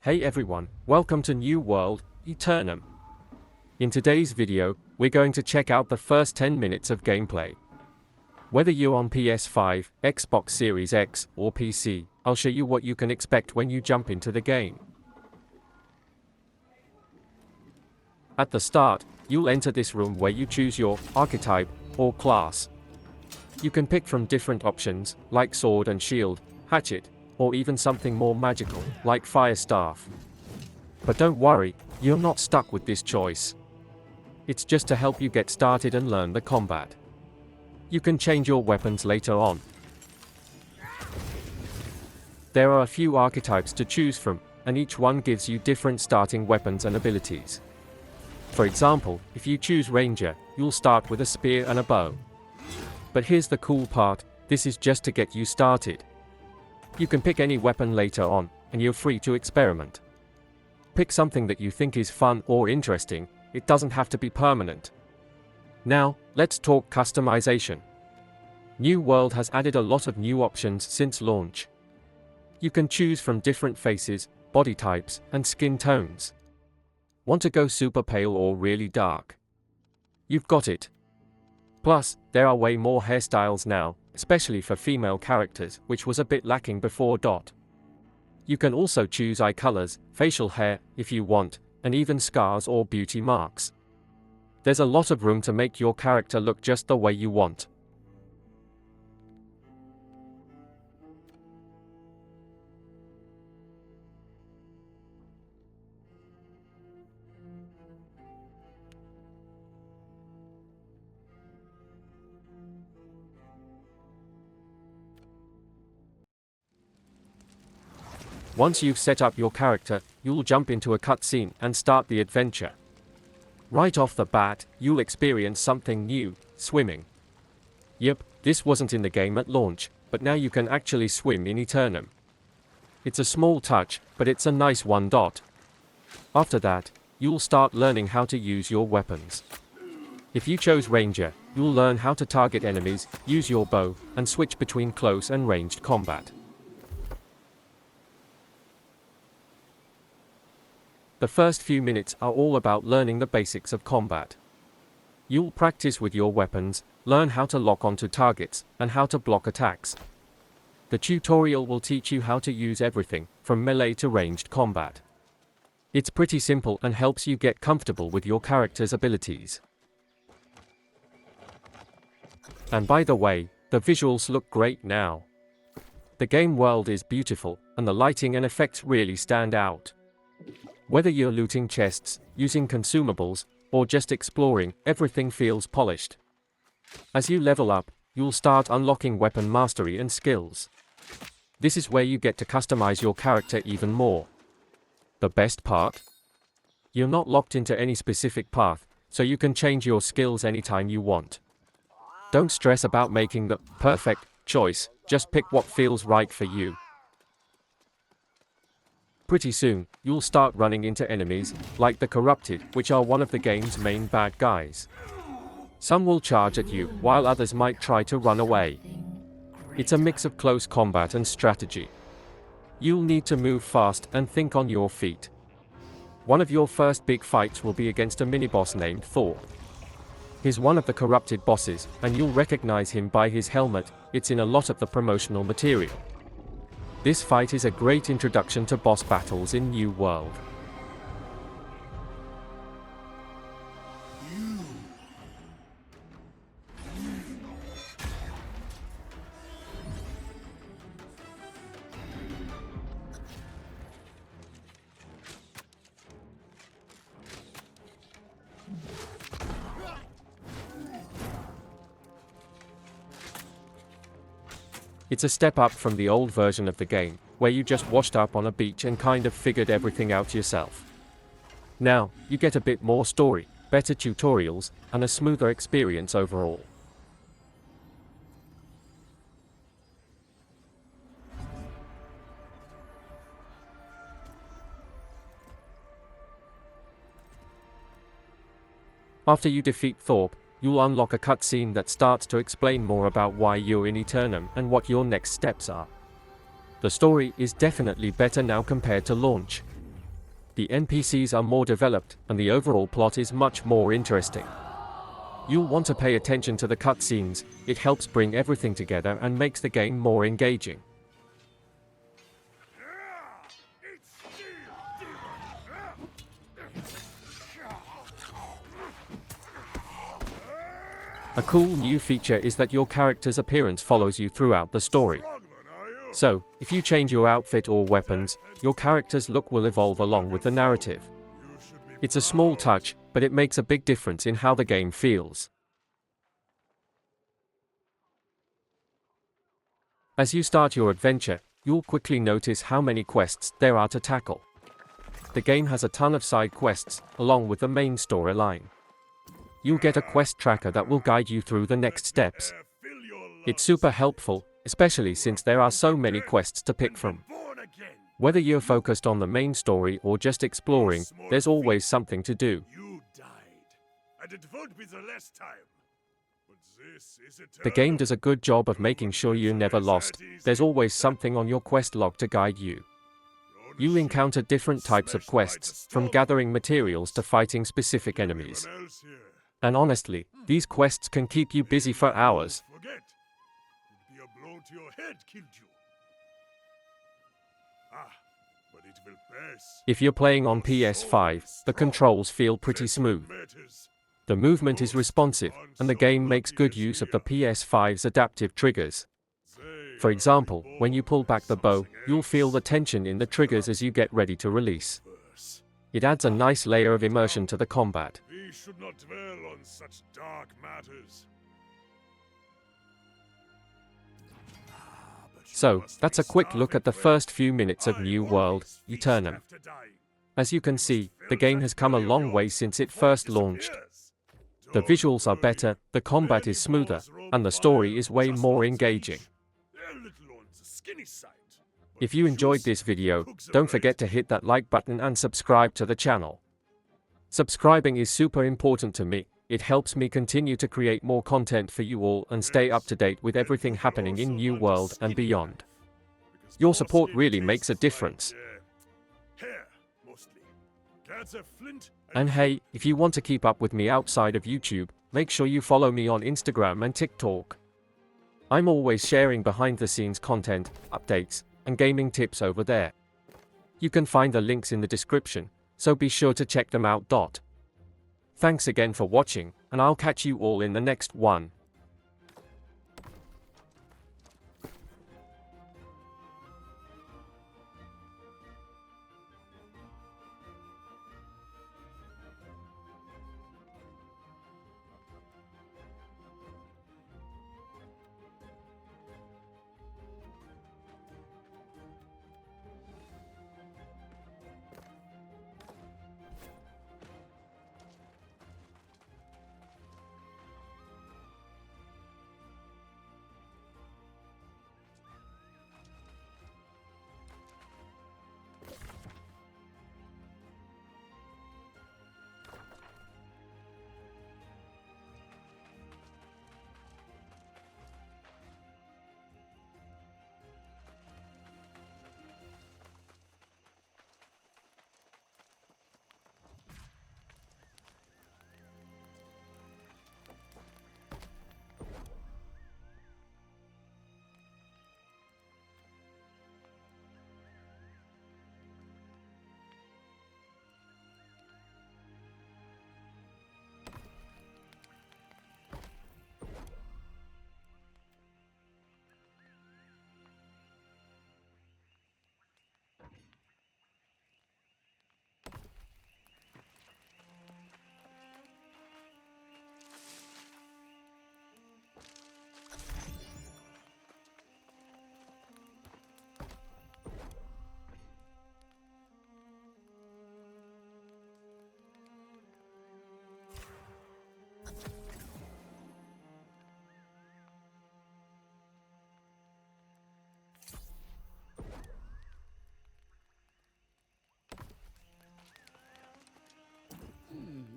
Hey everyone, welcome to New World Aeternum. In today's video, we're going to check out the first 10 minutes of gameplay. Whether you're on PS5, Xbox Series X, or PC, I'll show you what you can expect when you jump into the game. At the start, you'll enter this room where you choose your archetype or class. You can pick from different options, like sword and shield, hatchet, or even something more magical, like fire staff. But don't worry, you're not stuck with this choice. It's just to help you get started and learn the combat. You can change your weapons later on. There are a few archetypes to choose from, and each one gives you different starting weapons and abilities. For example, if you choose Ranger, you'll start with a spear and a bow. But here's the cool part, this is just to get you started. You can pick any weapon later on, and you're free to experiment. Pick something that you think is fun or interesting, it doesn't have to be permanent. Now, let's talk customization. New World has added a lot of new options since launch. You can choose from different faces, body types, and skin tones. Want to go super pale or really dark? You've got it. Plus, there are way more hairstyles now, especially for female characters, which was a bit lacking before. You can also choose eye colors, facial hair, if you want, and even scars or beauty marks. There's a lot of room to make your character look just the way you want. Once you've set up your character, you'll jump into a cutscene and start the adventure. Right off the bat, you'll experience something new, swimming. Yep, this wasn't in the game at launch, but now you can actually swim in Aeternum. It's a small touch, but it's a nice one. After that, you'll start learning how to use your weapons. If you chose Ranger, you'll learn how to target enemies, use your bow, and switch between close and ranged combat. The first few minutes are all about learning the basics of combat. You'll practice with your weapons, learn how to lock onto targets, and how to block attacks. The tutorial will teach you how to use everything, from melee to ranged combat. It's pretty simple and helps you get comfortable with your character's abilities. And by the way, the visuals look great now. The game world is beautiful, and the lighting and effects really stand out. Whether you're looting chests, using consumables, or just exploring, everything feels polished. As you level up, you'll start unlocking weapon mastery and skills. This is where you get to customize your character even more. The best part? You're not locked into any specific path, so you can change your skills anytime you want. Don't stress about making the perfect choice, just pick what feels right for you. Pretty soon, you'll start running into enemies, like the Corrupted, which are one of the game's main bad guys. Some will charge at you, while others might try to run away. It's a mix of close combat and strategy. You'll need to move fast and think on your feet. One of your first big fights will be against a mini-boss named Thor. He's one of the Corrupted bosses, and you'll recognize him by his helmet, it's in a lot of the promotional material. This fight is a great introduction to boss battles in New World. It's a step up from the old version of the game, where you just washed up on a beach and kind of figured everything out yourself. Now, you get a bit more story, better tutorials, and a smoother experience overall. After you defeat Thor, you'll unlock a cutscene that starts to explain more about why you're in Aeternum and what your next steps are. The story is definitely better now compared to launch. The NPCs are more developed, and the overall plot is much more interesting. You'll want to pay attention to the cutscenes. It helps bring everything together and makes the game more engaging. A cool new feature is that your character's appearance follows you throughout the story. So, if you change your outfit or weapons, your character's look will evolve along with the narrative. It's a small touch, but it makes a big difference in how the game feels. As you start your adventure, you'll quickly notice how many quests there are to tackle. The game has a ton of side quests, along with the main storyline. You'll get a quest tracker that will guide you through the next steps. It's super helpful, especially since there are so many quests to pick from. Whether you're focused on the main story or just exploring, there's always something to do. The game does a good job of making sure you're never lost. There's always something on your quest log to guide you. You'll encounter different types of quests, from gathering materials to fighting specific enemies. And honestly, these quests can keep you busy for hours. If you're playing on PS5, the controls feel pretty smooth. The movement is responsive, and the game makes good use of the PS5's adaptive triggers. For example, when you pull back the bow, you'll feel the tension in the triggers as you get ready to release. It adds a nice layer of immersion to the combat. We should not dwell on such dark matters. So, that's a quick look at the first few minutes of new World Aeternum. As you can see, the game has come a long way since it first launched. The visuals are better, the combat is smoother, and the story is way more engaging. If you enjoyed this video, don't forget to hit that like button and subscribe to the channel. Subscribing is super important to me. It helps me continue to create more content for you all and stay up to date with everything happening in New World and beyond. Your support really makes a difference. And hey, if you want to keep up with me outside of YouTube, make sure you follow me on Instagram and TikTok. I'm always sharing behind-the-scenes content, updates, and gaming tips over there. You can find the links in the description, so be sure to check them out. Thanks again for watching, and I'll catch you all in the next one.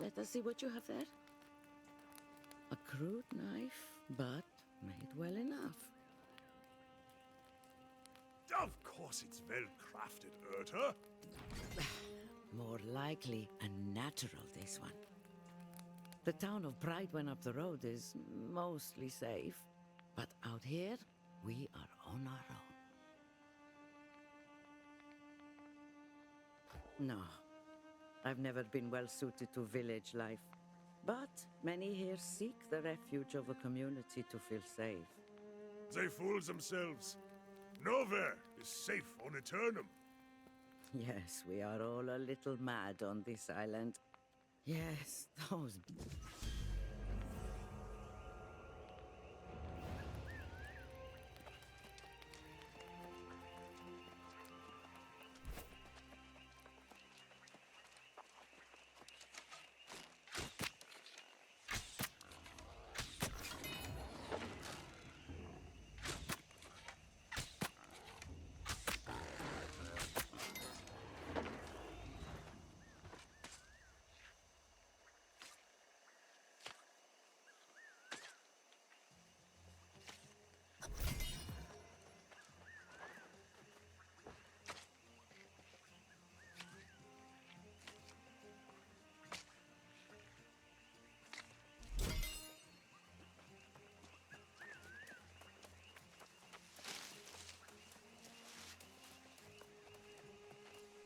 Let us see what you have there. A crude knife, but made well enough. Of course it's well crafted, Urter. More likely a natural, this one. The town of Pride went up the road is mostly safe, but out here, we are on our own. No, I've never been well suited to village life, but many here seek the refuge of a community to feel safe. They fool themselves. Nowhere is safe on Aeternum. Yes, we are all a little mad on this island. Yes, those...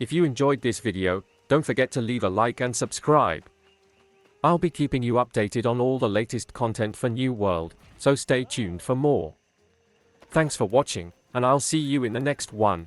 If you enjoyed this video, don't forget to leave a like and subscribe. I'll be keeping you updated on all the latest content for New World, so stay tuned for more. Thanks for watching, and I'll see you in the next one.